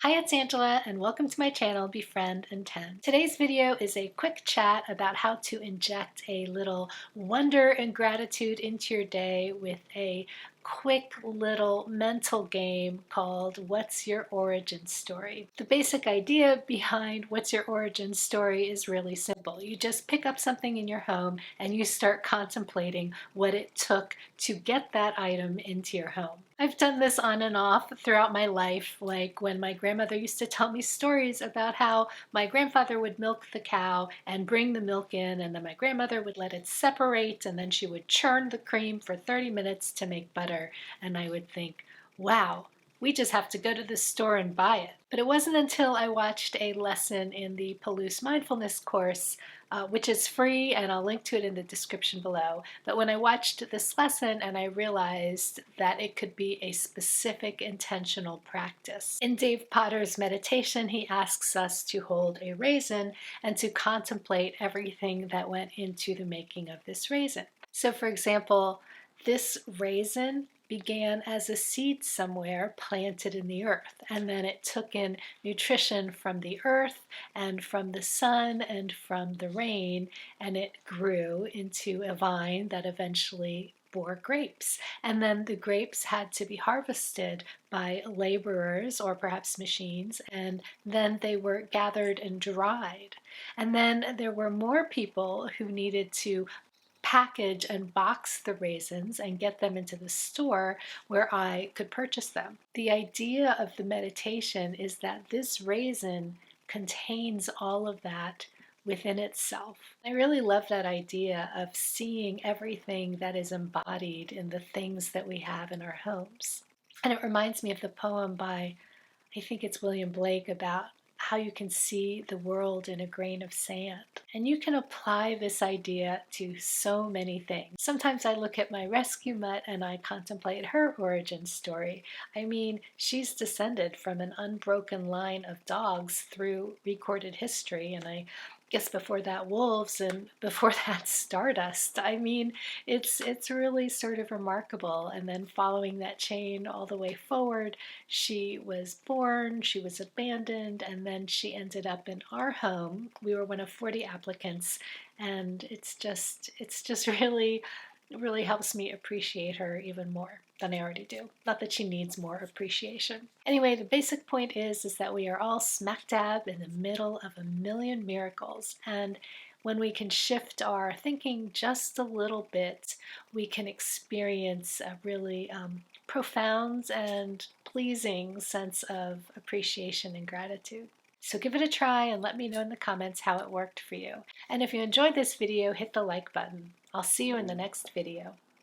Hi, it's Angela, and welcome to my channel, Befriend and Tend. Today's video is a quick chat about how to inject a little wonder and gratitude into your day with a quick little mental game called What's Your Origin Story? The basic idea behind What's Your Origin Story is really simple. You just pick up something in your home and you start contemplating what it took to get that item into your home. I've done this on and off throughout my life, like when my grandmother used to tell me stories about how my grandfather would milk the cow and bring the milk in, and then my grandmother would let it separate, and then she would churn the cream for 30 minutes to make butter. And I would think, wow, we just have to go to the store and buy it. But it wasn't until I watched a lesson in the Palouse Mindfulness course, which is free, and I'll link to it in the description below. But when I watched this lesson and I realized that it could be a specific intentional practice. In Dave Potter's meditation, he asks us to hold a raisin and to contemplate everything that went into the making of this raisin. So for example, this raisin began as a seed somewhere planted in the earth, and then it took in nutrition from the earth and from the sun and from the rain, and it grew into a vine that eventually bore grapes. And then the grapes had to be harvested by laborers or perhaps machines, and then they were gathered and dried. And then there were more people who needed to package and box the raisins and get them into the store where I could purchase them. The idea of the meditation is that this raisin contains all of that within itself. I really love that idea of seeing everything that is embodied in the things that we have in our homes. And it reminds me of the poem by, I think it's William Blake, about how you can see the world in a grain of sand. And you can apply this idea to so many things. Sometimes I look at my rescue mutt and I contemplate her origin story. I mean, she's descended from an unbroken line of dogs through recorded history, and I guess before that wolves, and before that stardust. I mean, it's really sort of remarkable. And then following that chain all the way forward, she was born, she was abandoned, and then she ended up in our home. We were one of 40 applicants, and it's just really really helps me appreciate her even more than I already do. Not that she needs more appreciation. Anyway, the basic point is that we are all smack dab in the middle of a million miracles, and when we can shift our thinking just a little bit, we can experience a really profound and pleasing sense of appreciation and gratitude. So give it a try and let me know in the comments how it worked for you. And if you enjoyed this video, hit the like button. I'll see you in the next video.